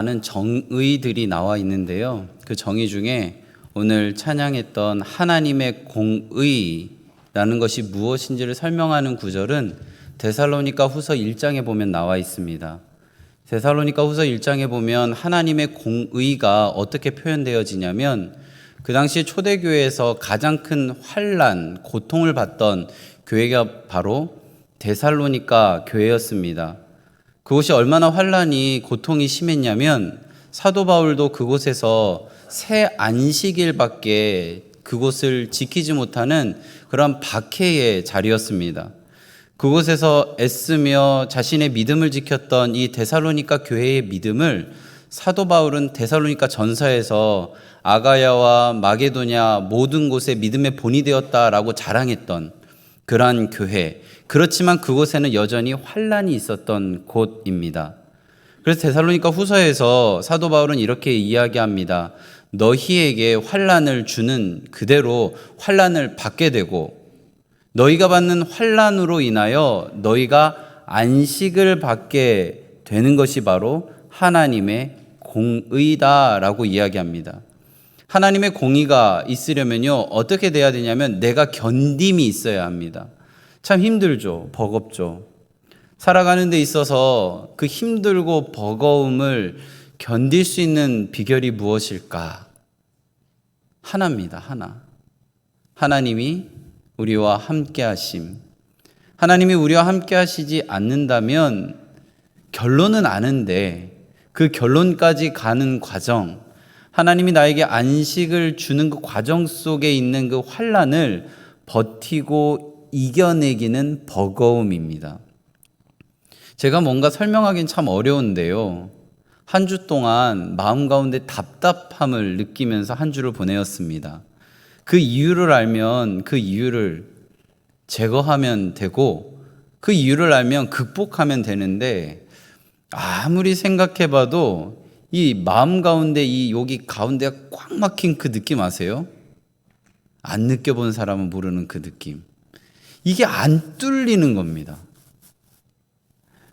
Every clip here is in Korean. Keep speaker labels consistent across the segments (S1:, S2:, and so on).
S1: 많은 정의들이 나와 있는데요. 그 정의 중에 오늘 찬양했던 하나님의 공의라는 것이 무엇인지를 설명하는 구절은 데살로니가 후서 1장에 보면 나와 있습니다. 데살로니가 후서 1장에 보면 하나님의 공의가 어떻게 표현되어지냐면 그 당시 초대교회에서 가장 큰 환난, 고통을 받던 교회가 바로 데살로니가 교회였습니다. 그곳이 얼마나 환난이 고통이 심했냐면 사도 바울도 그곳에서 새 안식일밖에 그곳을 지키지 못하는 그런 박해의 자리였습니다. 그곳에서 애쓰며 자신의 믿음을 지켰던 이 데살로니가 교회의 믿음을 사도 바울은 데살로니가 전서에서 아가야와 마게도냐 모든 곳에 믿음의 본이 되었다라고 자랑했던 그러한 교회, 그렇지만 그곳에는 여전히 환난이 있었던 곳입니다. 그래서 데살로니가 후서에서 사도 바울은 이렇게 이야기합니다. 너희에게 환난을 주는 그대로 환난을 받게 되고 너희가 받는 환난으로 인하여 너희가 안식을 받게 되는 것이 바로 하나님의 공의다라고 이야기합니다. 하나님의 공의가 있으려면요, 어떻게 돼야 되냐면 내가 견딤이 있어야 합니다. 참 힘들죠. 버겁죠. 살아가는 데 있어서 그 힘들고 버거움을 견딜 수 있는 비결이 무엇일까? 하나입니다. 하나. 하나님이 우리와 함께 하심. 하나님이 우리와 함께 하시지 않는다면 결론은 아는데 그 결론까지 가는 과정, 하나님이 나에게 안식을 주는 그 과정 속에 있는 그 환난을 버티고 이겨내기는 버거움입니다. 제가 뭔가 설명하기는 참 어려운데요. 한 주 동안 마음 가운데 답답함을 느끼면서 한 주를 보내었습니다. 그 이유를 알면 그 이유를 제거하면 되고 그 이유를 알면 극복하면 되는데 아무리 생각해봐도 이 마음 가운데 이 여기 가운데가 꽉 막힌 그 느낌 아세요? 안 느껴본 사람은 모르는 그 느낌. 이게 안 뚫리는 겁니다.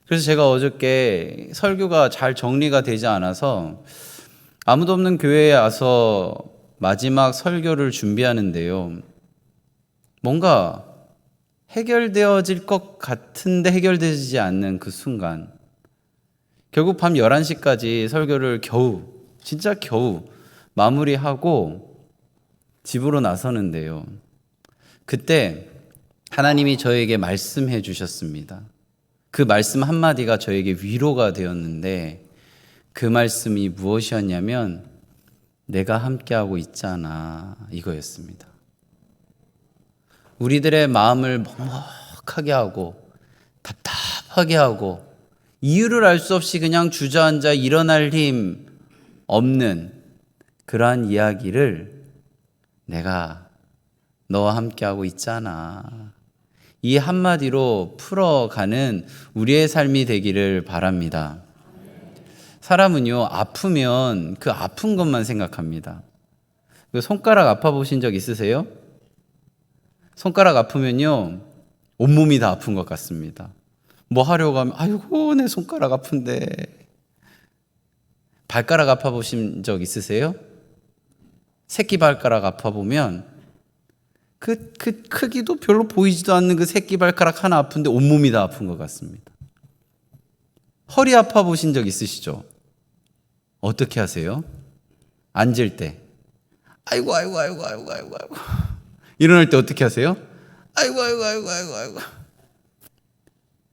S1: 그래서 제가 어저께 설교가 잘 정리가 되지 않아서 아무도 없는 교회에 와서 마지막 설교를 준비하는데요. 뭔가 해결되어질 것 같은데 해결되지 않는 그 순간. 결국 밤 11시까지 설교를 진짜 겨우 마무리하고 집으로 나서는데요. 그때 하나님이 저에게 말씀해 주셨습니다. 그 말씀 한마디가 저에게 위로가 되었는데 그 말씀이 무엇이었냐면 내가 함께하고 있잖아 이거였습니다. 우리들의 마음을 먹먹하게 하고 답답하게 하고 이유를 알 수 없이 그냥 주저앉아 일어날 힘 없는 그러한 이야기를 내가 너와 함께하고 있잖아. 이 한마디로 풀어가는 우리의 삶이 되기를 바랍니다. 사람은요, 아프면 그 아픈 것만 생각합니다. 손가락 아파 보신 적 있으세요? 손가락 아프면요, 온몸이 다 아픈 것 같습니다. 뭐 하려고 하면, 아이고, 내 손가락 아픈데. 발가락 아파 보신 적 있으세요? 새끼 발가락 아파 보면, 그 크기도 별로 보이지도 않는 그 새끼 발가락 하나 아픈데 온몸이 다 아픈 것 같습니다. 허리 아파 보신 적 있으시죠? 어떻게 하세요? 앉을 때. 아이고. 일어날 때 어떻게 하세요? 아이고.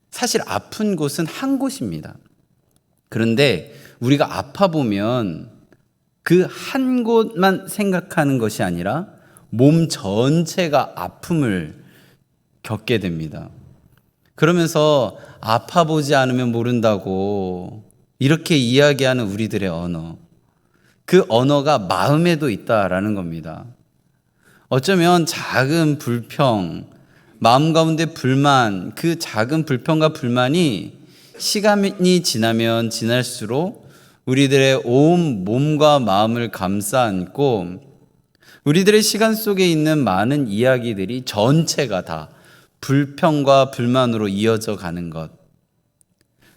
S1: 사실 아픈 곳은 한 곳입니다. 그런데 우리가 아파 보면 그 한 곳만 생각하는 것이 아니라 몸 전체가 아픔을 겪게 됩니다. 그러면서 아파 보지 않으면 모른다고 이렇게 이야기하는 우리들의 언어. 그 언어가 마음에도 있다라는 겁니다. 어쩌면 작은 불평, 마음 가운데 불만, 그 작은 불평과 불만이 시간이 지나면 지날수록 우리들의 온 몸과 마음을 감싸 안고 우리들의 시간 속에 있는 많은 이야기들이 전체가 다 불평과 불만으로 이어져 가는 것.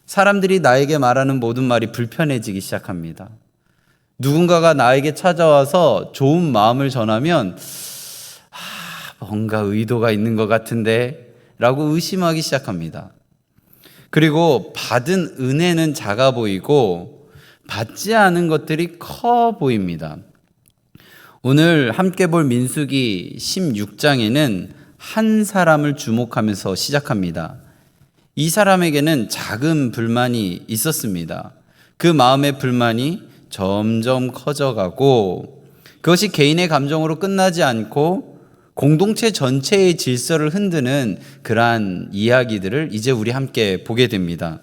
S1: 사람들이 나에게 말하는 모든 말이 불편해지기 시작합니다. 누군가가 나에게 찾아와서 좋은 마음을 전하면 뭔가 의도가 있는 것 같은데 라고 의심하기 시작합니다. 그리고 받은 은혜는 작아 보이고 받지 않은 것들이 커 보입니다. 오늘 함께 볼 민수기 16장에는 한 사람을 주목하면서 시작합니다. 이 사람에게는 작은 불만이 있었습니다. 그 마음의 불만이 점점 커져가고 그것이 개인의 감정으로 끝나지 않고 공동체 전체의 질서를 흔드는 그러한 이야기들을 이제 우리 함께 보게 됩니다.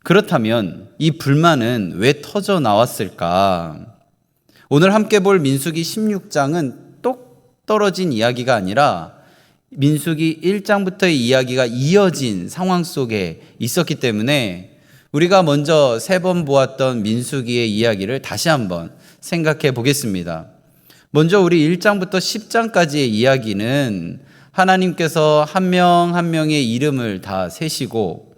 S1: 그렇다면 이 불만은 왜 터져 나왔을까? 오늘 함께 볼 민수기 16장은 똑 떨어진 이야기가 아니라 민수기 1장부터의 이야기가 이어진 상황 속에 있었기 때문에 우리가 먼저 3번 보았던 민수기의 이야기를 다시 한번 생각해 보겠습니다. 먼저 우리 1장부터 10장까지의 이야기는 하나님께서 한 명 한 명의 이름을 다 세시고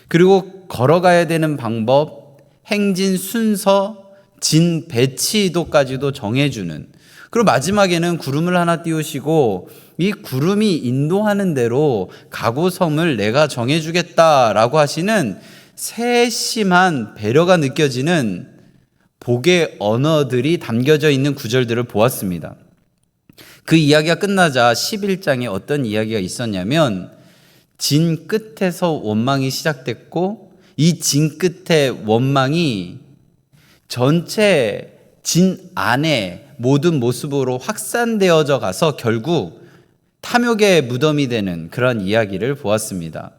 S1: 그리고 걸어가야 되는 방법, 행진 순서, 진 배치도까지도 정해주는, 그리고 마지막에는 구름을 하나 띄우시고 이 구름이 인도하는 대로 가고섬을 내가 정해주겠다라고 하시는 세심한 배려가 느껴지는 복의 언어들이 담겨져 있는 구절들을 보았습니다. 그 이야기가 끝나자 11장에 어떤 이야기가 있었냐면 진 끝에서 원망이 시작됐고 이 진 끝의 원망이 전체 진 안에 모든 모습으로 확산되어져 가서 결국 탐욕의 무덤이 되는 그런 이야기를 보았습니다.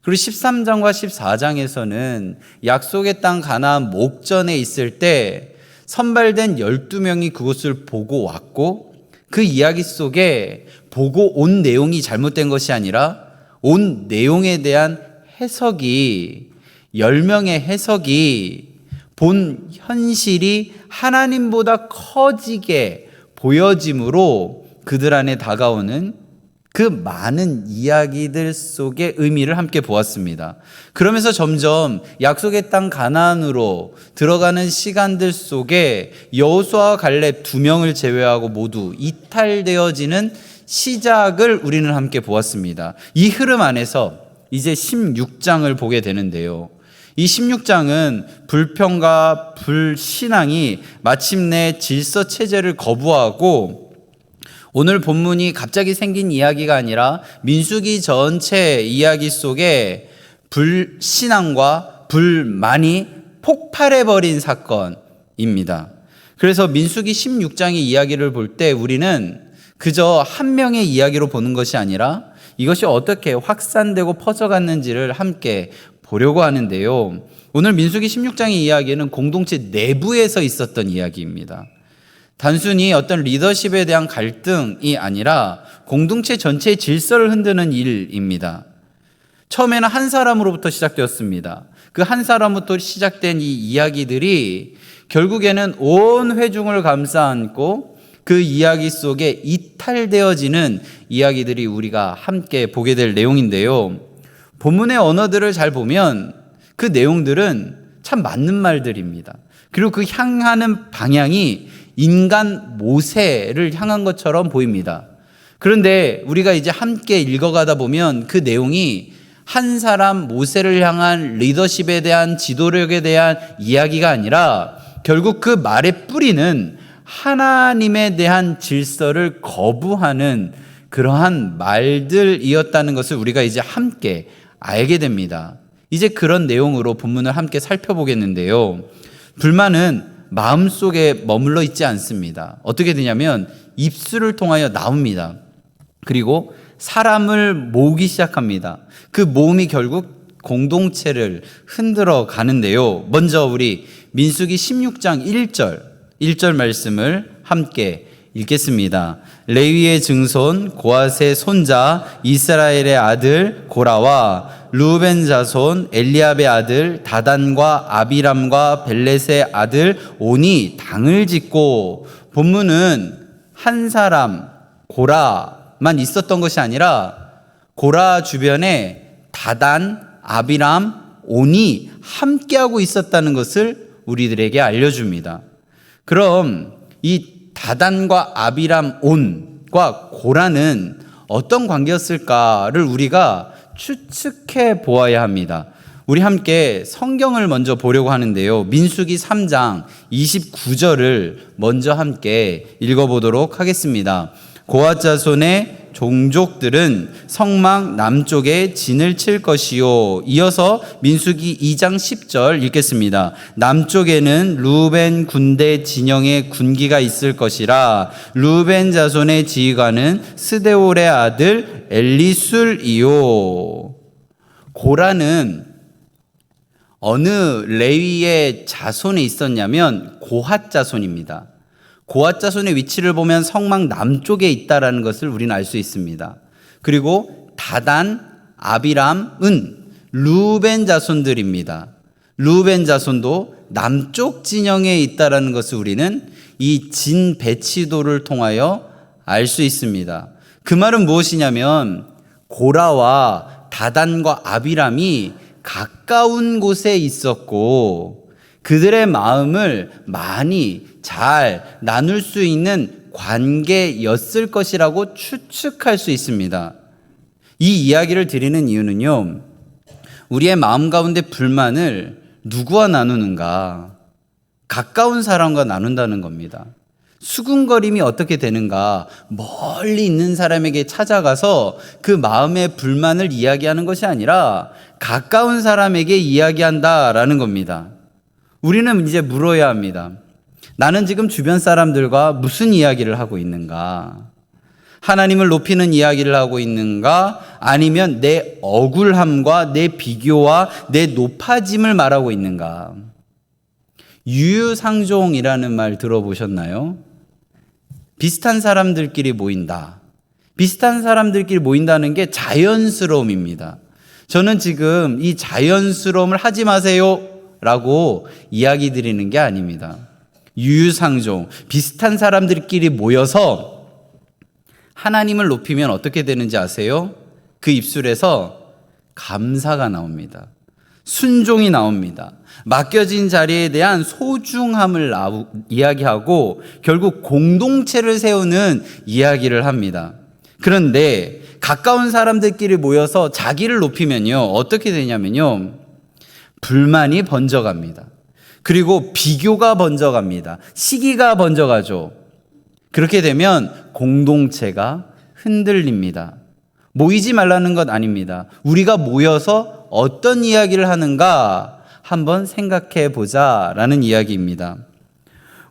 S1: 그리고 13장과 14장에서는 약속의 땅 가나안 목전에 있을 때 선발된 12명이 그곳을 보고 왔고 그 이야기 속에 보고 온 내용이 잘못된 것이 아니라 온 내용에 대한 해석이 10명의 해석이 본 현실이 하나님보다 커지게 보여짐으로 그들 안에 다가오는 그 많은 이야기들 속의 의미를 함께 보았습니다. 그러면서 점점 약속의 땅 가나안으로 들어가는 시간들 속에 여호수아와 갈렙 2명을 제외하고 모두 이탈되어지는 시작을 우리는 함께 보았습니다. 이 흐름 안에서 이제 16장을 보게 되는데요. 이 16장은 불평과 불신앙이 마침내 질서 체제를 거부하고 오늘 본문이 갑자기 생긴 이야기가 아니라 민수기 전체 이야기 속에 불신앙과 불만이 폭발해버린 사건입니다. 그래서 민수기 16장의 이야기를 볼 때 우리는 그저 한 명의 이야기로 보는 것이 아니라 이것이 어떻게 확산되고 퍼져갔는지를 함께 보려고 하는데요. 오늘 민수기 16장의 이야기는 공동체 내부에서 있었던 이야기입니다. 단순히 어떤 리더십에 대한 갈등이 아니라 공동체 전체의 질서를 흔드는 일입니다. 처음에는 한 사람으로부터 시작되었습니다. 그 한 사람부터 시작된 이 이야기들이 결국에는 온 회중을 감싸안고 그 이야기 속에 이탈되어지는 이야기들이 우리가 함께 보게 될 내용인데요. 본문의 언어들을 잘 보면 그 내용들은 참 맞는 말들입니다. 그리고 그 향하는 방향이 인간 모세를 향한 것처럼 보입니다. 그런데 우리가 이제 함께 읽어가다 보면 그 내용이 한 사람 모세를 향한 리더십에 대한 지도력에 대한 이야기가 아니라 결국 그 말의 뿌리는 하나님에 대한 질서를 거부하는 그러한 말들이었다는 것을 우리가 이제 함께 알게 됩니다. 이제 그런 내용으로 본문을 함께 살펴보겠는데요. 불만은 마음속에 머물러 있지 않습니다. 어떻게 되냐면 입술을 통하여 나옵니다. 그리고 사람을 모으기 시작합니다. 그 모음이 결국 공동체를 흔들어 가는데요. 먼저 우리 민수기 16장 1절 말씀을 함께 읽겠습니다. 레위의 증손 고앗의 손자 이스라엘의 아들 고라와 루벤 자손 엘리압의 아들 다단과 아비람과 벨렛의 아들 온이 당을 짓고, 본문은 한 사람 고라만 있었던 것이 아니라 고라 주변에 다단, 아비람, 온이 함께하고 있었다는 것을 우리들에게 알려줍니다. 그럼 이 다단과 아비람 온과 고라는 어떤 관계였을까를 우리가 추측해 보아야 합니다. 우리 함께 성경을 먼저 보려고 하는데요. 민수기 3장 29절을 먼저 함께 읽어보도록 하겠습니다. 고핫 자손의 종족들은 성막 남쪽에 진을 칠 것이요. 이어서 민수기 2장 10절 읽겠습니다. 남쪽에는 루벤 군대 진영의 군기가 있을 것이라. 루벤 자손의 지휘관은 스데올의 아들 엘리술이요. 고라는 어느 레위의 자손에 있었냐면 고핫 자손입니다. 고핫 자손의 위치를 보면 성막 남쪽에 있다라는 것을 우리는 알 수 있습니다. 그리고 다단, 아비람은 루벤 자손들입니다. 루벤 자손도 남쪽 진영에 있다라는 것을 우리는 이 진 배치도를 통하여 알 수 있습니다. 그 말은 무엇이냐면 고라와 다단과 아비람이 가까운 곳에 있었고 그들의 마음을 많이 잘 나눌 수 있는 관계였을 것이라고 추측할 수 있습니다. 이 이야기를 드리는 이유는요, 우리의 마음 가운데 불만을 누구와 나누는가? 가까운 사람과 나눈다는 겁니다. 수군거림이 어떻게 되는가? 멀리 있는 사람에게 찾아가서 그 마음의 불만을 이야기하는 것이 아니라 가까운 사람에게 이야기한다라는 겁니다. 우리는 이제 물어야 합니다. 나는 지금 주변 사람들과 무슨 이야기를 하고 있는가? 하나님을 높이는 이야기를 하고 있는가? 아니면 내 억울함과 내 비교와 내 높아짐을 말하고 있는가? 유유상종이라는 말 들어보셨나요? 비슷한 사람들끼리 모인다. 비슷한 사람들끼리 모인다는 게 자연스러움입니다. 저는 지금 이 자연스러움을 하지 마세요 라고 이야기 드리는 게 아닙니다. 유유상종, 비슷한 사람들끼리 모여서 하나님을 높이면 어떻게 되는지 아세요? 그 입술에서 감사가 나옵니다. 순종이 나옵니다. 맡겨진 자리에 대한 소중함을 이야기하고 결국 공동체를 세우는 이야기를 합니다. 그런데 가까운 사람들끼리 모여서 자기를 높이면요, 어떻게 되냐면요, 불만이 번져갑니다. 그리고 비교가 번져갑니다. 시기가 번져가죠. 그렇게 되면 공동체가 흔들립니다. 모이지 말라는 것 아닙니다. 우리가 모여서 어떤 이야기를 하는가 한번 생각해 보자라는 이야기입니다.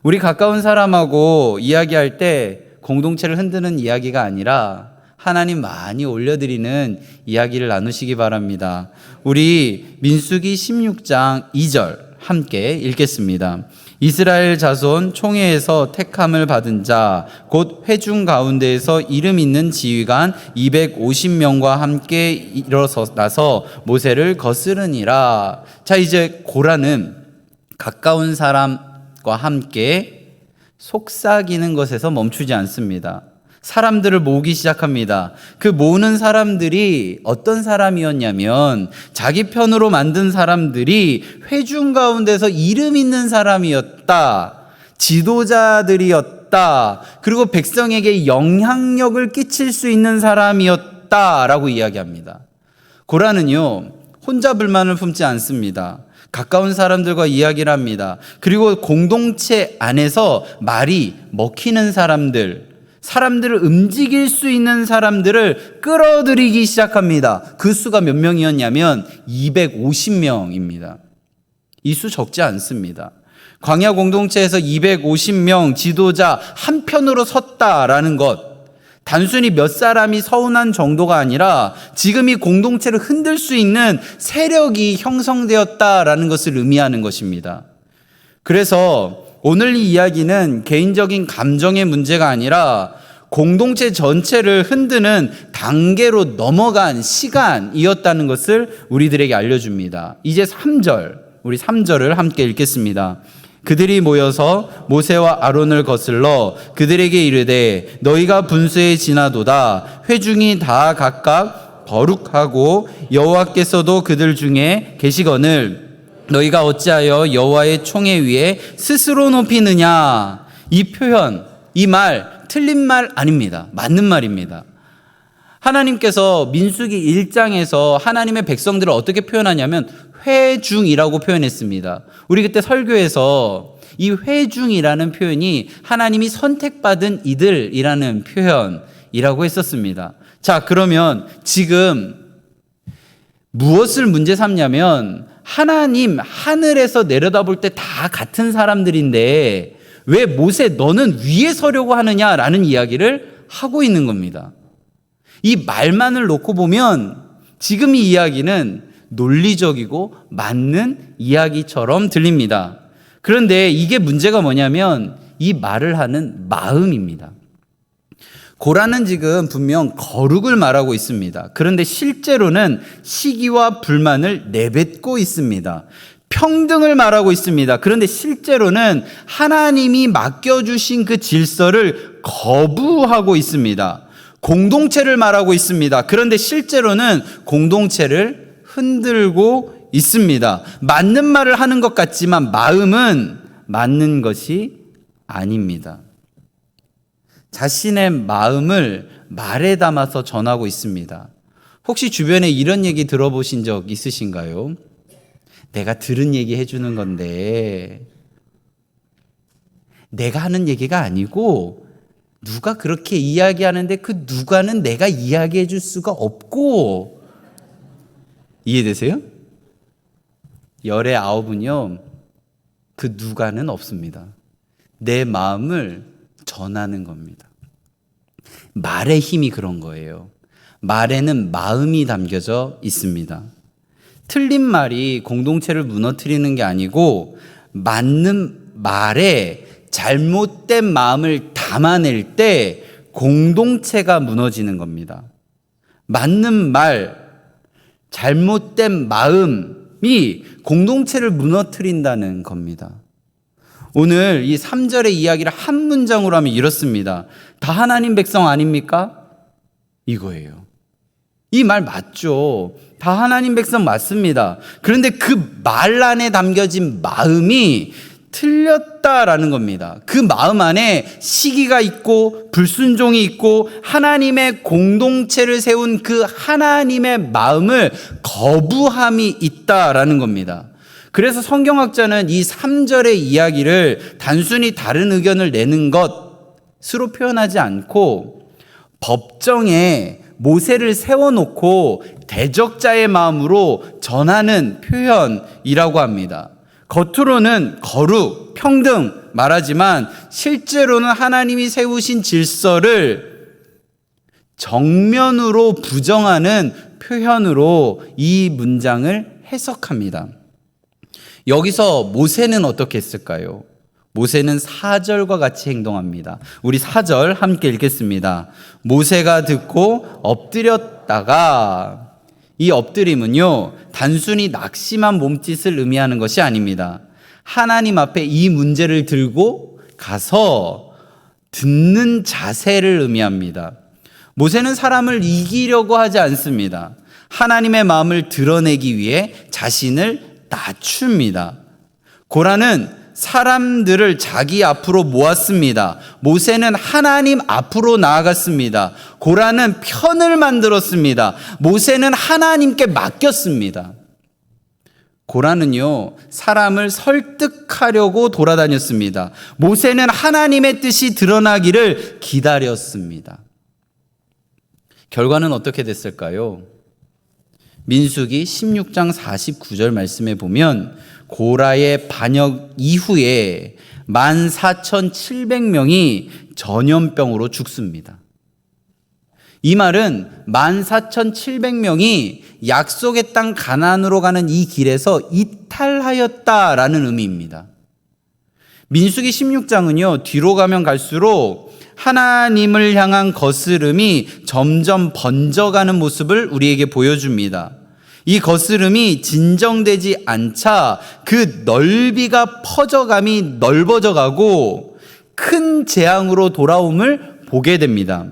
S1: 우리 가까운 사람하고 이야기할 때 공동체를 흔드는 이야기가 아니라 하나님 많이 올려드리는 이야기를 나누시기 바랍니다. 우리 민수기 16장 2절 함께 읽겠습니다. 이스라엘 자손 총회에서 택함을 받은 자 곧 회중 가운데에서 이름 있는 지휘관 250명과 함께 일어나서 모세를 거스르니라. 자, 이제 고라는 가까운 사람과 함께 속삭이는 것에서 멈추지 않습니다. 사람들을 모으기 시작합니다. 그 모으는 사람들이 어떤 사람이었냐면 자기 편으로 만든 사람들이 회중 가운데서 이름 있는 사람이었다. 지도자들이었다. 그리고 백성에게 영향력을 끼칠 수 있는 사람이었다라고 이야기합니다. 고라는요, 혼자 불만을 품지 않습니다. 가까운 사람들과 이야기를 합니다. 그리고 공동체 안에서 말이 먹히는 사람들을 움직일 수 있는 사람들을 끌어들이기 시작합니다. 그 수가 몇 명이었냐면 250명입니다. 이 수 적지 않습니다. 광야 공동체에서 250명 지도자 한편으로 섰다라는 것, 단순히 몇 사람이 서운한 정도가 아니라 지금 이 공동체를 흔들 수 있는 세력이 형성되었다라는 것을 의미하는 것입니다. 그래서 오늘 이 이야기는 개인적인 감정의 문제가 아니라 공동체 전체를 흔드는 단계로 넘어간 시간이었다는 것을 우리들에게 알려줍니다. 이제 3절, 우리 3절을 함께 읽겠습니다. 그들이 모여서 모세와 아론을 거슬러 그들에게 이르되 너희가 분수에 지나도다. 회중이 다 각각 거룩하고 여호와께서도 그들 중에 계시거늘 너희가 어찌하여 여호와의 총회 위에 스스로 높이느냐. 이 표현, 이 말 틀린 말 아닙니다. 맞는 말입니다. 하나님께서 민수기 1장에서 하나님의 백성들을 어떻게 표현하냐면 회중이라고 표현했습니다. 우리 그때 설교에서 이 회중이라는 표현이 하나님이 선택받은 이들이라는 표현이라고 했었습니다. 자, 그러면 지금 무엇을 문제 삼냐면 하나님 하늘에서 내려다볼 때 다 같은 사람들인데 왜 모세 너는 위에 서려고 하느냐라는 이야기를 하고 있는 겁니다. 이 말만을 놓고 보면 지금 이 이야기는 논리적이고 맞는 이야기처럼 들립니다. 그런데 이게 문제가 뭐냐면 이 말을 하는 마음입니다. 고라는 지금 분명 거룩을 말하고 있습니다. 그런데 실제로는 시기와 불만을 내뱉고 있습니다. 평등을 말하고 있습니다. 그런데 실제로는 하나님이 맡겨주신 그 질서를 거부하고 있습니다. 공동체를 말하고 있습니다. 그런데 실제로는 공동체를 흔들고 있습니다. 맞는 말을 하는 것 같지만 마음은 맞는 것이 아닙니다. 자신의 마음을 말에 담아서 전하고 있습니다. 혹시 주변에 이런 얘기 들어보신 적 있으신가요? 내가 들은 얘기 해주는 건데 내가 하는 얘기가 아니고 누가 그렇게 이야기하는데 그 누가는 내가 이야기해 줄 수가 없고. 이해되세요? 열의 아홉은요 그 누가는 없습니다. 내 마음을 전하는 겁니다. 말의 힘이 그런 거예요. 말에는 마음이 담겨져 있습니다. 틀린 말이 공동체를 무너뜨리는 게 아니고 맞는 말에 잘못된 마음을 담아낼 때 공동체가 무너지는 겁니다. 맞는 말, 잘못된 마음이 공동체를 무너뜨린다는 겁니다. 오늘 이 3절의 이야기를 한 문장으로 하면 이렇습니다. 다 하나님 백성 아닙니까? 이거예요. 이 말 맞죠? 다 하나님 백성 맞습니다. 그런데 그 말 안에 담겨진 마음이 틀렸다라는 겁니다. 그 마음 안에 시기가 있고 불순종이 있고 하나님의 공동체를 세운 그 하나님의 마음을 거부함이 있다라는 겁니다. 그래서 성경학자는 이 3절의 이야기를 단순히 다른 의견을 내는 것으로 표현하지 않고 법정에 모세를 세워놓고 대적자의 마음으로 전하는 표현이라고 합니다. 겉으로는 거룩, 평등 말하지만 실제로는 하나님이 세우신 질서를 정면으로 부정하는 표현으로 이 문장을 해석합니다. 여기서 모세는 어떻게 했을까요? 모세는 4절과 같이 행동합니다. 우리 4절 함께 읽겠습니다. 모세가 듣고 엎드렸다가, 이 엎드림은요 단순히 낙심한 몸짓을 의미하는 것이 아닙니다. 하나님 앞에 이 문제를 들고 가서 듣는 자세를 의미합니다. 모세는 사람을 이기려고 하지 않습니다. 하나님의 마음을 드러내기 위해 자신을 낮춥니다. 고라는 사람들을 자기 앞으로 모았습니다. 모세는 하나님 앞으로 나아갔습니다. 고라는 편을 만들었습니다. 모세는 하나님께 맡겼습니다. 고라는요 사람을 설득하려고 돌아다녔습니다. 모세는 하나님의 뜻이 드러나기를 기다렸습니다. 결과는 어떻게 됐을까요? 민수기 16장 49절 말씀에 보면 고라의 반역 이후에 14,700명이 전염병으로 죽습니다. 이 말은 14,700명이 약속의 땅 가나안으로 가는 이 길에서 이탈하였다라는 의미입니다. 민수기 16장은요 뒤로 가면 갈수록 하나님을 향한 거스름이 점점 번져가는 모습을 우리에게 보여줍니다. 이 거스름이 진정되지 않자 그 넓이가 퍼져감이 넓어져가고 큰 재앙으로 돌아옴을 보게 됩니다.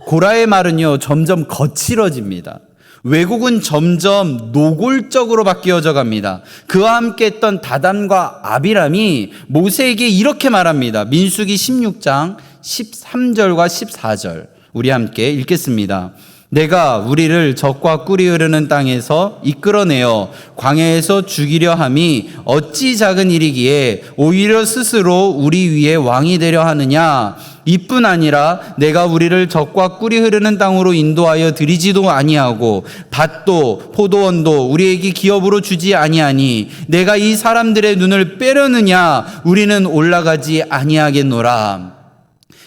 S1: 고라의 말은요 점점 거칠어집니다. 왜곡은 점점 노골적으로 바뀌어져 갑니다. 그와 함께 했던 다단과 아비람이 모세에게 이렇게 말합니다. 민수기 16장 13절과 14절 우리 함께 읽겠습니다. 내가 우리를 적과 꿀이 흐르는 땅에서 이끌어내어 광야에서 죽이려 함이 어찌 작은 일이기에 오히려 스스로 우리 위에 왕이 되려 하느냐. 이뿐 아니라 내가 우리를 적과 꿀이 흐르는 땅으로 인도하여 들이지도 아니하고 밭도 포도원도 우리에게 기업으로 주지 아니하니 내가 이 사람들의 눈을 빼려느냐. 우리는 올라가지 아니하겠노라.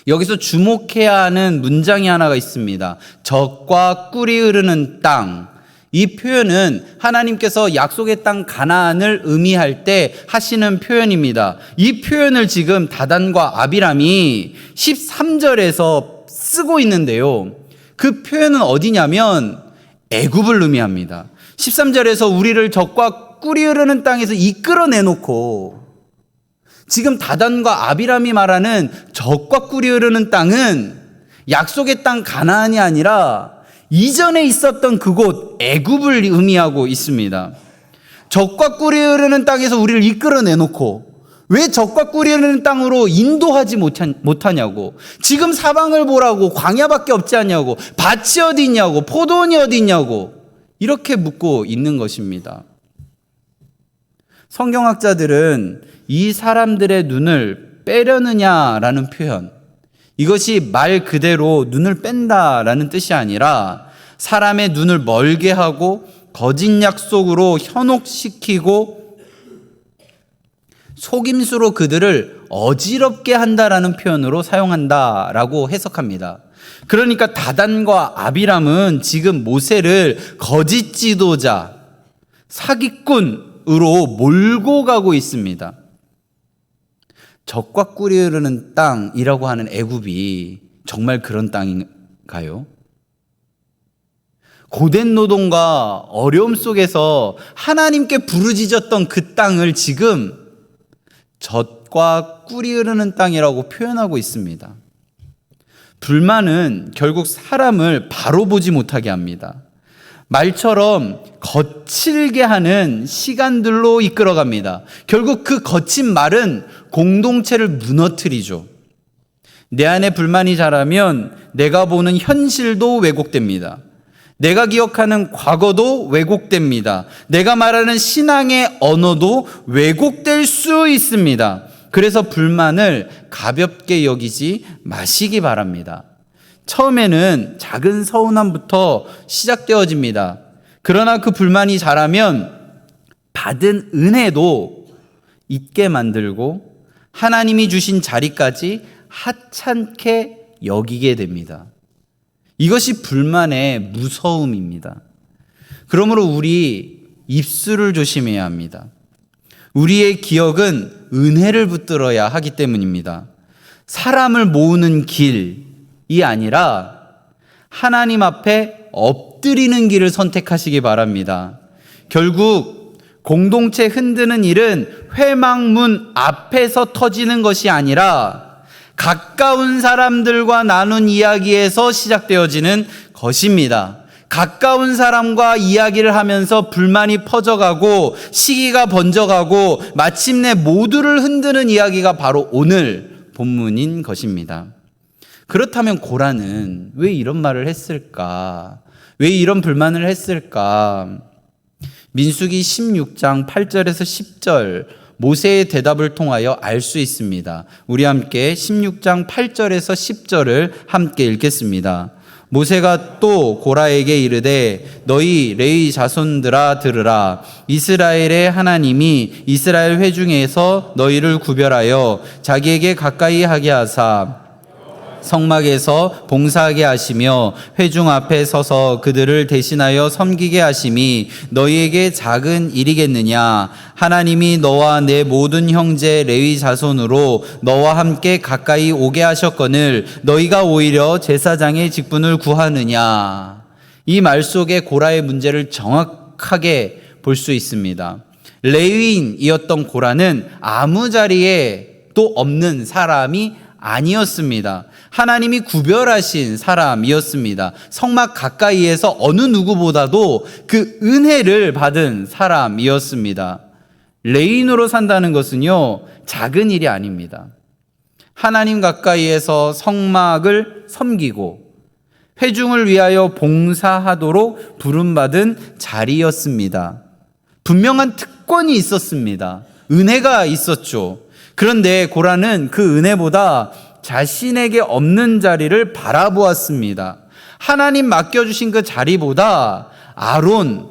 S1: 여기서 주목해야 하는 문장이 하나가 있습니다. 적과 꿀이 흐르는 땅. 이 표현은 하나님께서 약속의 땅 가나안을 의미할 때 하시는 표현입니다. 이 표현을 지금 다단과 아비람이 13절에서 쓰고 있는데요. 그 표현은 어디냐면 애굽을 의미합니다. 13절에서 우리를 적과 꿀이 흐르는 땅에서 이끌어내놓고 지금 다단과 아비람이 말하는 적과 꿀이 흐르는 땅은 약속의 땅 가나안이 아니라 이전에 있었던 그곳 애굽을 의미하고 있습니다. 적과 꿀이 흐르는 땅에서 우리를 이끌어내놓고 왜 적과 꿀이 흐르는 땅으로 인도하지 못하냐고, 지금 사방을 보라고 광야밖에 없지 않냐고, 밭이 어디 있냐고, 포도원이 어디 있냐고 이렇게 묻고 있는 것입니다. 성경학자들은 이 사람들의 눈을 빼려느냐라는 표현, 이것이 말 그대로 눈을 뺀다라는 뜻이 아니라 사람의 눈을 멀게 하고 거짓 약속으로 현혹시키고 속임수로 그들을 어지럽게 한다라는 표현으로 사용한다라고 해석합니다. 그러니까 다단과 아비람은 지금 모세를 거짓 지도자, 사기꾼으로 몰고 가고 있습니다. 적과 꿀이 흐르는 땅이라고 하는 애굽이 정말 그런 땅인가요? 고된 노동과 어려움 속에서 하나님께 부르짖었던 그 땅을 지금 젖과 꿀이 흐르는 땅이라고 표현하고 있습니다. 불만은 결국 사람을 바로 보지 못하게 합니다. 말처럼 거칠게 하는 시간들로 이끌어갑니다. 결국 그 거친 말은 공동체를 무너뜨리죠. 내 안에 불만이 자라면 내가 보는 현실도 왜곡됩니다. 내가 기억하는 과거도 왜곡됩니다. 내가 말하는 신앙의 언어도 왜곡될 수 있습니다. 그래서 불만을 가볍게 여기지 마시기 바랍니다. 처음에는 작은 서운함부터 시작되어집니다. 그러나 그 불만이 자라면 받은 은혜도 잊게 만들고 하나님이 주신 자리까지 하찮게 여기게 됩니다. 이것이 불만의 무서움입니다. 그러므로 우리 입술을 조심해야 합니다. 우리의 기억은 은혜를 붙들어야 하기 때문입니다. 사람을 모으는 길이 아니라 하나님 앞에 엎드리는 길을 선택하시기 바랍니다. 결국 공동체 흔드는 일은 회막문 앞에서 터지는 것이 아니라 가까운 사람들과 나눈 이야기에서 시작되어지는 것입니다. 가까운 사람과 이야기를 하면서 불만이 퍼져가고 시기가 번져가고 마침내 모두를 흔드는 이야기가 바로 오늘 본문인 것입니다. 그렇다면 고라는 왜 이런 말을 했을까? 왜 이런 불만을 했을까? 민수기 16장 8절에서 10절 모세의 대답을 통하여 알 수 있습니다. 우리 함께 16장 8절에서 10절을 함께 읽겠습니다. 모세가 또 고라에게 이르되 너희 레위 자손들아 들으라. 이스라엘의 하나님이 이스라엘 회중에서 너희를 구별하여 자기에게 가까이 하게 하사 성막에서 봉사하게 하시며 회중 앞에 서서 그들을 대신하여 섬기게 하심이 너희에게 작은 일이겠느냐. 하나님이 너와 내 모든 형제 레위 자손으로 너와 함께 가까이 오게 하셨거늘 너희가 오히려 제사장의 직분을 구하느냐. 이 말 속에 고라의 문제를 정확하게 볼 수 있습니다. 레위인이었던 고라는 아무 자리에 또 없는 사람이 아니었습니다. 하나님이 구별하신 사람이었습니다. 성막 가까이에서 어느 누구보다도 그 은혜를 받은 사람이었습니다. 레인으로 산다는 것은요, 작은 일이 아닙니다. 하나님 가까이에서 성막을 섬기고 회중을 위하여 봉사하도록 부름받은 자리였습니다. 분명한 특권이 있었습니다. 은혜가 있었죠. 그런데 고라는 그 은혜보다 자신에게 없는 자리를 바라보았습니다. 하나님 맡겨주신 그 자리보다 아론,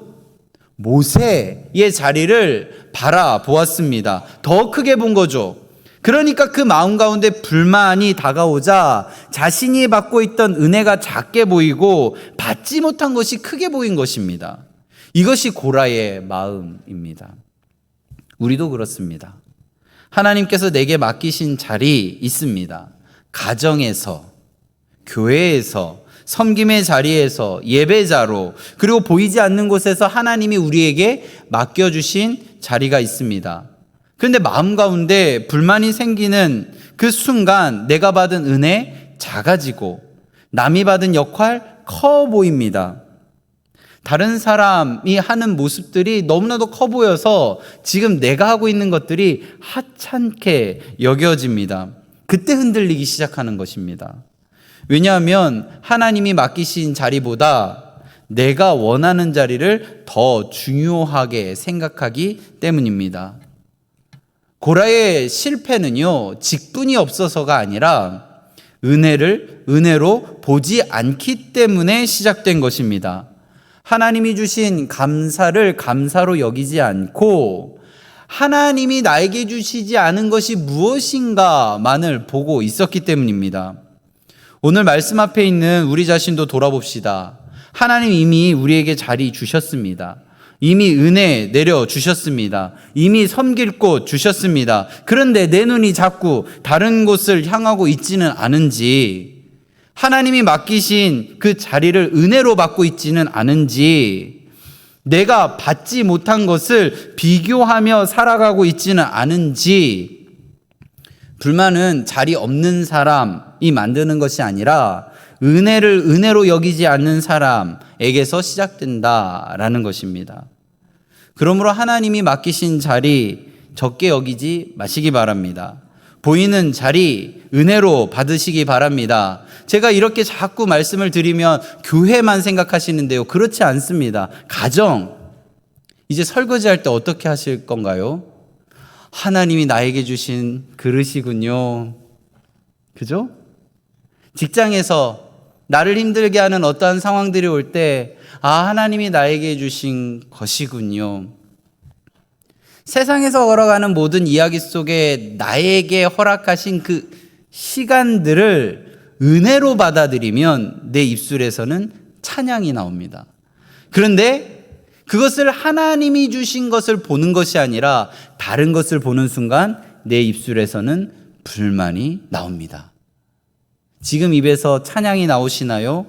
S1: 모세의 자리를 바라보았습니다. 더 크게 본 거죠. 그러니까 그 마음 가운데 불만이 다가오자 자신이 받고 있던 은혜가 작게 보이고 받지 못한 것이 크게 보인 것입니다. 이것이 고라의 마음입니다. 우리도 그렇습니다. 하나님께서 내게 맡기신 자리 있습니다. 가정에서, 교회에서, 섬김의 자리에서, 예배자로, 그리고 보이지 않는 곳에서 하나님이 우리에게 맡겨주신 자리가 있습니다. 그런데 마음 가운데 불만이 생기는 그 순간 내가 받은 은혜 작아지고 남이 받은 역할 커 보입니다. 다른 사람이 하는 모습들이 너무나도 커 보여서 지금 내가 하고 있는 것들이 하찮게 여겨집니다. 그때 흔들리기 시작하는 것입니다. 왜냐하면 하나님이 맡기신 자리보다 내가 원하는 자리를 더 중요하게 생각하기 때문입니다. 고라의 실패는요, 직분이 없어서가 아니라 은혜로 보지 않기 때문에 시작된 것입니다. 하나님이 주신 감사를 감사로 여기지 않고 하나님이 나에게 주시지 않은 것이 무엇인가만을 보고 있었기 때문입니다. 오늘 말씀 앞에 있는 우리 자신도 돌아봅시다. 하나님 이미 우리에게 자리 주셨습니다. 이미 은혜 내려주셨습니다. 이미 섬길 곳 주셨습니다. 그런데 내 눈이 자꾸 다른 곳을 향하고 있지는 않은지, 하나님이 맡기신 그 자리를 은혜로 받고 있지는 않은지, 내가 받지 못한 것을 비교하며 살아가고 있지는 않은지, 불만은 자리 없는 사람이 만드는 것이 아니라 은혜를 은혜로 여기지 않는 사람에게서 시작된다라는 것입니다. 그러므로 하나님이 맡기신 자리 적게 여기지 마시기 바랍니다. 보이는 자리 은혜로 받으시기 바랍니다. 제가 이렇게 자꾸 말씀을 드리면 교회만 생각하시는데요. 그렇지 않습니다. 가정, 이제 설거지할 때 어떻게 하실 건가요? 하나님이 나에게 주신 그릇이군요. 그죠? 직장에서 나를 힘들게 하는 어떠한 상황들이 올 때, 하나님이 나에게 주신 것이군요. 세상에서 걸어가는 모든 이야기 속에 나에게 허락하신 그 시간들을 은혜로 받아들이면 내 입술에서는 찬양이 나옵니다. 그런데 그것을 하나님이 주신 것을 보는 것이 아니라 다른 것을 보는 순간 내 입술에서는 불만이 나옵니다. 지금 입에서 찬양이 나오시나요?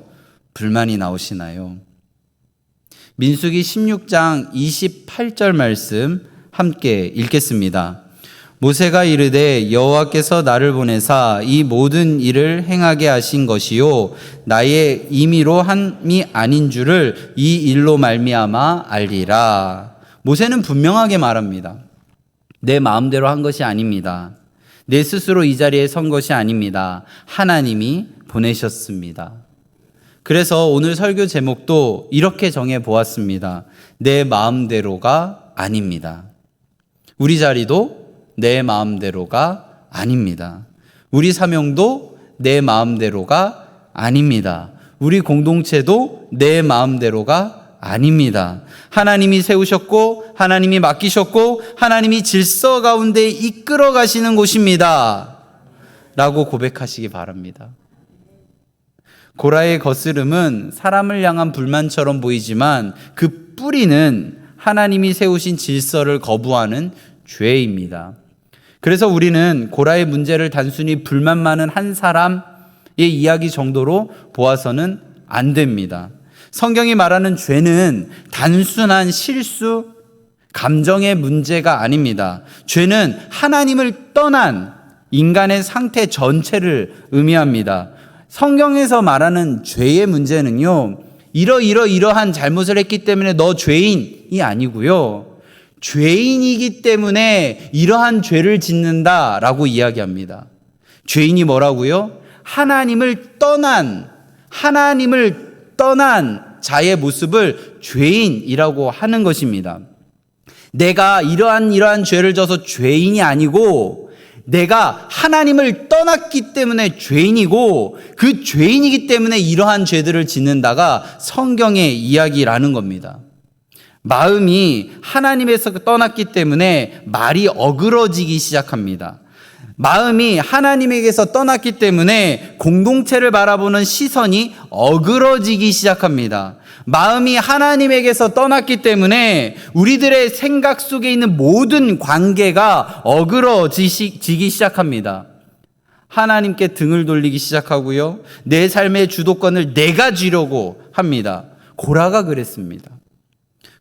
S1: 불만이 나오시나요? 민수기 16장 28절 말씀 함께 읽겠습니다. 모세가 이르되 여호와께서 나를 보내사 이 모든 일을 행하게 하신 것이요 나의 임의로 함이 아닌 줄을 이 일로 말미암아 알리라. 모세는 분명하게 말합니다. 내 마음대로 한 것이 아닙니다. 내 스스로 이 자리에 선 것이 아닙니다. 하나님이 보내셨습니다. 그래서 오늘 설교 제목도 이렇게 정해 보았습니다. 내 마음대로가 아닙니다. 우리 자리도 내 마음대로가 아닙니다. 우리 사명도 내 마음대로가 아닙니다. 우리 공동체도 내 마음대로가 아닙니다. 하나님이 세우셨고 하나님이 맡기셨고 하나님이 질서 가운데 이끌어 가시는 곳입니다. 라고 고백하시기 바랍니다. 고라의 거스름은 사람을 향한 불만처럼 보이지만 그 뿌리는 하나님이 세우신 질서를 거부하는 죄입니다. 그래서 우리는 고라의 문제를 단순히 불만 많은 한 사람의 이야기 정도로 보아서는 안 됩니다. 성경이 말하는 죄는 단순한 실수, 감정의 문제가 아닙니다. 죄는 하나님을 떠난 인간의 상태 전체를 의미합니다. 성경에서 말하는 죄의 문제는요, 이러한 잘못을 했기 때문에 너 죄인이 아니고요, 죄인이기 때문에 이러한 죄를 짓는다라고 이야기합니다. 죄인이 뭐라고요? 하나님을 떠난 자의 모습을 죄인이라고 하는 것입니다. 내가 이러한 죄를 져서 죄인이 아니고 내가 하나님을 떠났기 때문에 죄인이고 그 죄인이기 때문에 이러한 죄들을 짓는다가 성경의 이야기라는 겁니다. 마음이 하나님에서 떠났기 때문에 말이 어그러지기 시작합니다. 마음이 하나님에게서 떠났기 때문에 공동체를 바라보는 시선이 어그러지기 시작합니다. 마음이 하나님에게서 떠났기 때문에 우리들의 생각 속에 있는 모든 관계가 어그러지기 시작합니다. 하나님께 등을 돌리기 시작하고요, 내 삶의 주도권을 내가 쥐려고 합니다. 고라가 그랬습니다.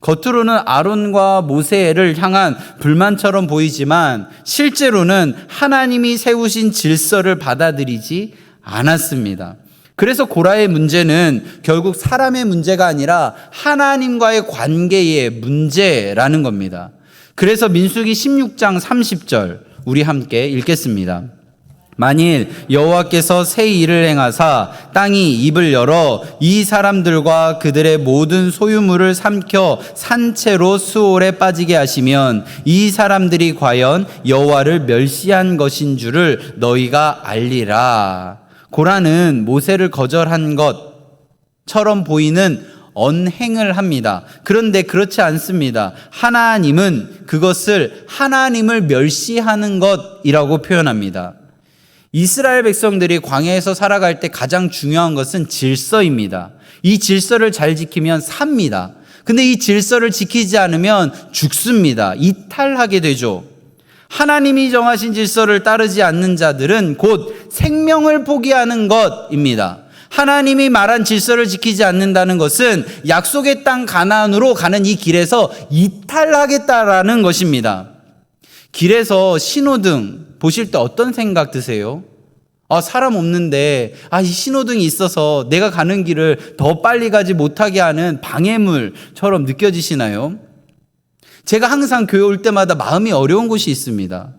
S1: 겉으로는 아론과 모세를 향한 불만처럼 보이지만 실제로는 하나님이 세우신 질서를 받아들이지 않았습니다. 그래서 고라의 문제는 결국 사람의 문제가 아니라 하나님과의 관계의 문제라는 겁니다. 그래서 민수기 16장 30절 우리 함께 읽겠습니다. 만일 여호와께서 새 일을 행하사 땅이 입을 열어 이 사람들과 그들의 모든 소유물을 삼켜 산채로 수올에 빠지게 하시면 이 사람들이 과연 여호와를 멸시한 것인 줄을 너희가 알리라. 고라는 모세를 거절한 것처럼 보이는 언행을 합니다. 그런데 그렇지 않습니다. 하나님은 그것을 하나님을 멸시하는 것이라고 표현합니다. 이스라엘 백성들이 광야에서 살아갈 때 가장 중요한 것은 질서입니다. 이 질서를 잘 지키면 삽니다. 근데 이 질서를 지키지 않으면 죽습니다. 이탈하게 되죠. 하나님이 정하신 질서를 따르지 않는 자들은 곧 생명을 포기하는 것입니다. 하나님이 말한 질서를 지키지 않는다는 것은 약속의 땅 가나안으로 가는 이 길에서 이탈하겠다라는 것입니다. 길에서 신호등 보실 때 어떤 생각 드세요? 사람 없는데 이 신호등이 있어서 내가 가는 길을 더 빨리 가지 못하게 하는 방해물처럼 느껴지시나요? 제가 항상 교회 올 때마다 마음이 어려운 곳이 있습니다.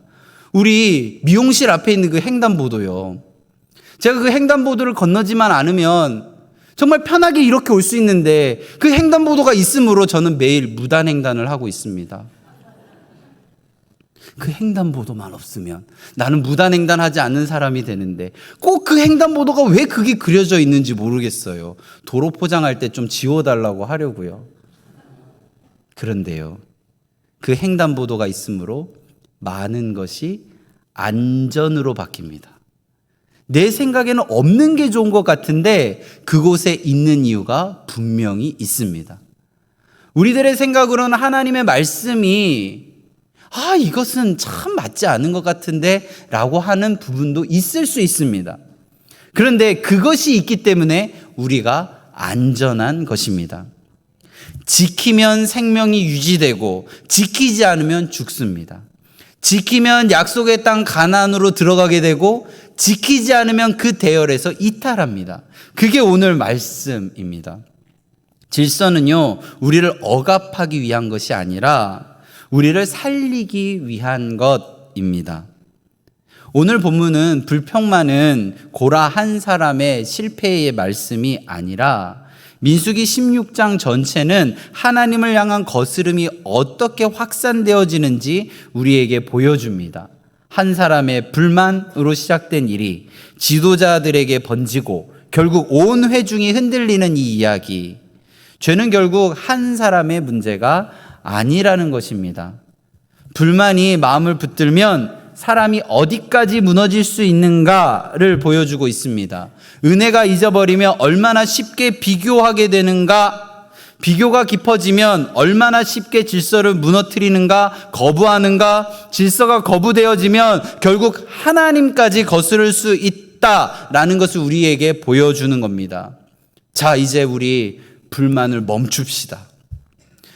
S1: 우리 미용실 앞에 있는 그 횡단보도요. 제가 그 횡단보도를 건너지만 않으면 정말 편하게 이렇게 올 수 있는데 그 횡단보도가 있으므로 저는 매일 무단횡단을 하고 있습니다. 그 횡단보도만 없으면 나는 무단횡단하지 않는 사람이 되는데 꼭 그 횡단보도가 왜 그게 그려져 있는지 모르겠어요. 도로 포장할 때 좀 지워달라고 하려고요. 그런데요, 그 횡단보도가 있으므로 많은 것이 안전으로 바뀝니다. 내 생각에는 없는 게 좋은 것 같은데 그곳에 있는 이유가 분명히 있습니다. 우리들의 생각으로는 하나님의 말씀이 이것은 참 맞지 않은 것 같은데 라고 하는 부분도 있을 수 있습니다. 그런데 그것이 있기 때문에 우리가 안전한 것입니다. 지키면 생명이 유지되고 지키지 않으면 죽습니다. 지키면 약속의 땅 가나안으로 들어가게 되고 지키지 않으면 그 대열에서 이탈합니다. 그게 오늘 말씀입니다. 질서는요, 우리를 억압하기 위한 것이 아니라 우리를 살리기 위한 것입니다. 오늘 본문은 불평 많은 고라 한 사람의 실패의 말씀이 아니라 민수기 16장 전체는 하나님을 향한 거스름이 어떻게 확산되어지는지 우리에게 보여줍니다. 한 사람의 불만으로 시작된 일이 지도자들에게 번지고 결국 온 회중이 흔들리는 이 이야기. 죄는 결국 한 사람의 문제가 아니라는 것입니다. 불만이 마음을 붙들면 사람이 어디까지 무너질 수 있는가를 보여주고 있습니다. 은혜가 잊어버리면 얼마나 쉽게 비교하게 되는가, 비교가 깊어지면 얼마나 쉽게 질서를 무너뜨리는가, 거부하는가, 질서가 거부되어지면 결국 하나님까지 거스를 수 있다라는 것을 우리에게 보여주는 겁니다. 자, 이제 우리 불만을 멈춥시다.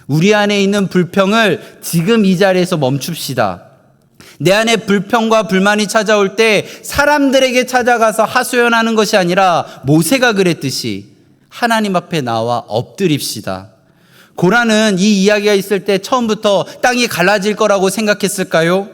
S1: 우리 안에 있는 불평을 지금 이 자리에서 멈춥시다. 내 안에 불평과 불만이 찾아올 때 사람들에게 찾아가서 하소연하는 것이 아니라 모세가 그랬듯이 하나님 앞에 나와 엎드립시다. 고라는 이 이야기가 있을 때 처음부터 땅이 갈라질 거라고 생각했을까요?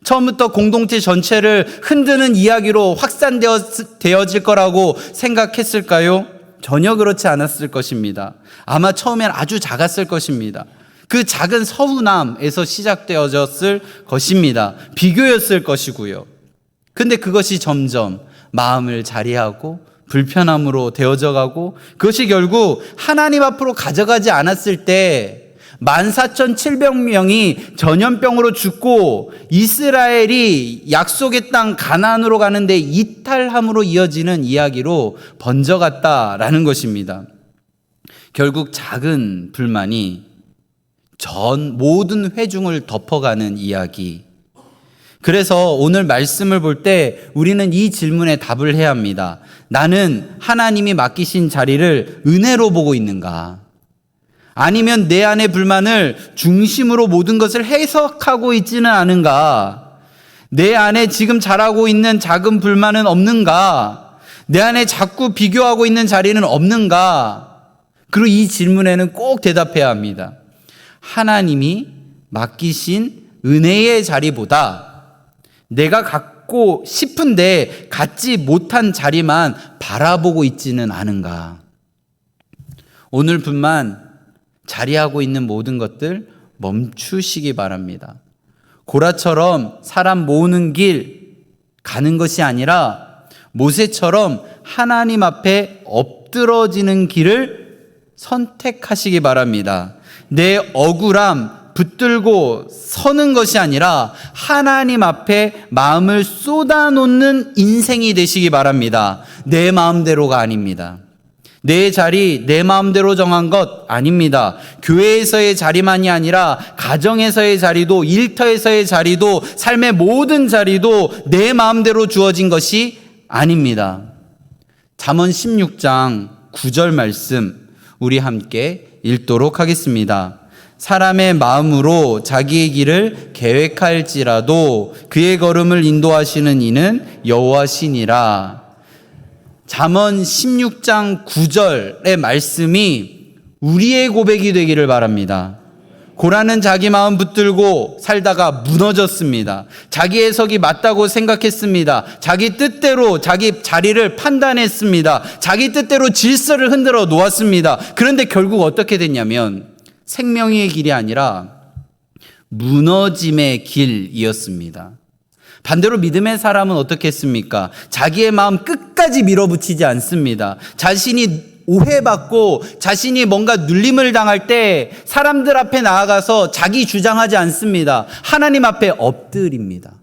S1: 처음부터 공동체 전체를 흔드는 이야기로 확산되어질 거라고 생각했을까요? 전혀 그렇지 않았을 것입니다. 아마 처음엔 아주 작았을 것입니다. 그 작은 서운함에서 시작되어졌을 것입니다. 비교였을 것이고요. 근데 그것이 점점 마음을 자리하고 불편함으로 되어져 가고 그것이 결국 하나님 앞으로 가져가지 않았을 때 14,700명이 전염병으로 죽고 이스라엘이 약속의 땅 가나안으로 가는데 이탈함으로 이어지는 이야기로 번져갔다라는 것입니다. 결국 작은 불만이 전 모든 회중을 덮어가는 이야기. 그래서 오늘 말씀을 볼 때 우리는 이 질문에 답을 해야 합니다. 나는 하나님이 맡기신 자리를 은혜로 보고 있는가? 아니면 내 안의 불만을 중심으로 모든 것을 해석하고 있지는 않은가? 내 안에 지금 자라고 있는 작은 불만은 없는가? 내 안에 자꾸 비교하고 있는 자리는 없는가? 그리고 이 질문에는 꼭 대답해야 합니다. 하나님이 맡기신 은혜의 자리보다 내가 갖고 싶은데 갖지 못한 자리만 바라보고 있지는 않은가? 오늘뿐만 자리하고 있는 모든 것들 멈추시기 바랍니다. 고라처럼 사람 모으는 길 가는 것이 아니라 모세처럼 하나님 앞에 엎드러지는 길을 선택하시기 바랍니다. 내 억울함 붙들고 서는 것이 아니라 하나님 앞에 마음을 쏟아놓는 인생이 되시기 바랍니다. 내 마음대로가 아닙니다. 내 자리, 내 마음대로 정한 것 아닙니다. 교회에서의 자리만이 아니라 가정에서의 자리도, 일터에서의 자리도, 삶의 모든 자리도 내 마음대로 주어진 것이 아닙니다. 잠언 16장 9절 말씀 우리 함께 읽도록 하겠습니다. 사람의 마음으로 자기의 길을 계획할지라도 그의 걸음을 인도하시는 이는 여호와시니라. 잠언 16장 9절의 말씀이 우리의 고백이 되기를 바랍니다. 고라는 자기 마음 붙들고 살다가 무너졌습니다. 자기 해석이 맞다고 생각했습니다. 자기 뜻대로 자기 자리를 판단했습니다. 자기 뜻대로 질서를 흔들어 놓았습니다. 그런데 결국 어떻게 됐냐면 생명의 길이 아니라 무너짐의 길이었습니다. 반대로 믿음의 사람은 어떻게 했습니까? 자기의 마음 끝까지 밀어붙이지 않습니다. 자신이 오해받고 자신이 뭔가 눌림을 당할 때 사람들 앞에 나아가서 자기 주장하지 않습니다. 하나님 앞에 엎드립니다.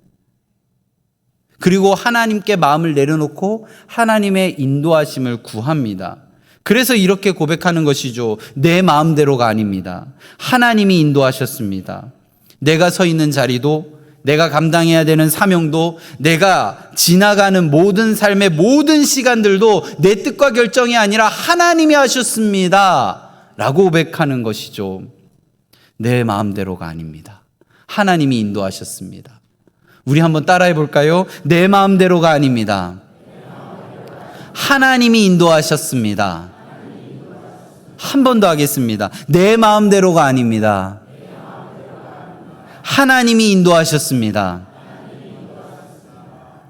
S1: 그리고 하나님께 마음을 내려놓고 하나님의 인도하심을 구합니다. 그래서 이렇게 고백하는 것이죠. 내 마음대로가 아닙니다. 하나님이 인도하셨습니다. 내가 서 있는 자리도, 내가 감당해야 되는 사명도, 내가 지나가는 모든 삶의 모든 시간들도 내 뜻과 결정이 아니라 하나님이 하셨습니다 라고 고백하는 것이죠. 내 마음대로가 아닙니다. 하나님이 인도하셨습니다. 우리 한번 따라해 볼까요? 내 마음대로가 아닙니다. 하나님이 인도하셨습니다. 한 번 더 하겠습니다. 내 마음대로가 아닙니다. 하나님이 인도하셨습니다.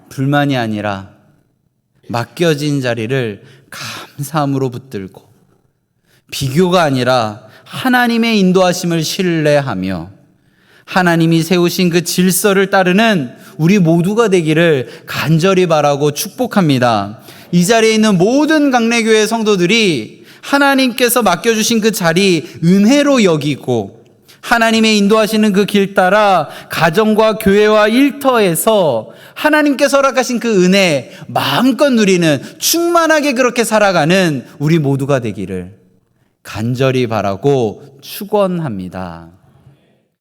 S1: 불만이 아니라 맡겨진 자리를 감사함으로 붙들고, 비교가 아니라 하나님의 인도하심을 신뢰하며 하나님이 세우신 그 질서를 따르는 우리 모두가 되기를 간절히 바라고 축복합니다. 이 자리에 있는 모든 강래교회 성도들이 하나님께서 맡겨주신 그 자리 은혜로 여기고 하나님의 인도하시는 그 길 따라 가정과 교회와 일터에서 하나님께서 허락하신 그 은혜 마음껏 누리는, 충만하게 그렇게 살아가는 우리 모두가 되기를 간절히 바라고 축원합니다.